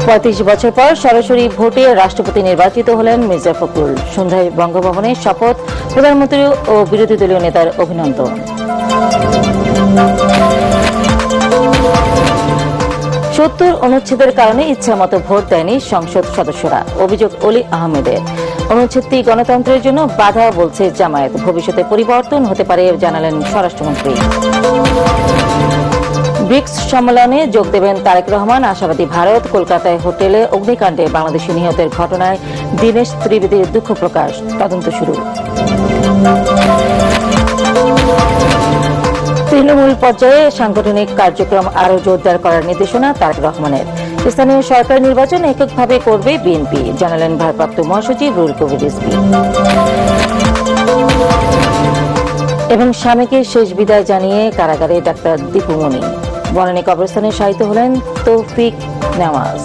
৩৫ বছর পর সরাসরি ভোটে রাষ্ট্রপতি নির্বাচিত হলেন মির্জা ফখরুল। সন্ধ্যায় বঙ্গভবনে শপথ, প্রধানমন্ত্রী ও বিরোধী দলীয় নেতার অভিনন্দন। ৭০ অনুচ্ছেদের কারণে ইচ্ছামতো ভোট দেয়নি সংসদ সদস্যরা, অভিযোগ অলি আহমেদের। অনুচ্ছেদটি গণতন্ত্রের জন্য বাধা বলছে জামায়াত। ভবিষ্যতে পরিবর্তন হতে পারে জানালেন স্বরাষ্ট্রমন্ত্রী। ব্রিক্স সম্মেলনে যোগ দেবেন তারেক রহমান, আশাবাদী ভারত। কলকাতায় হোটেলে অগ্নিকাণ্ডে বাংলাদেশি নিহতের ঘটনায় দীনেশ ত্রিবেদীর দুঃখ প্রকাশ, তদন্ত শুরু। তৃণমূল পর্যায়ে সাংগঠনিক কার্যক্রম আরও জোরদার করার নির্দেশনা তারেক রহমানের। স্থানীয় সরকার নির্বাচন এককভাবে করবে বিএনপি, জানালেন ভারপ্রাপ্ত মহাসচিব রুহুল কবির রিজভী। এবং স্বামীকে শেষ বিদায় জানিয়ে কারাগারে ডাক্তার দীপু মনি। বনানী কবরস্থানে শায়িত হলেন তৌফিক নেওয়াজ।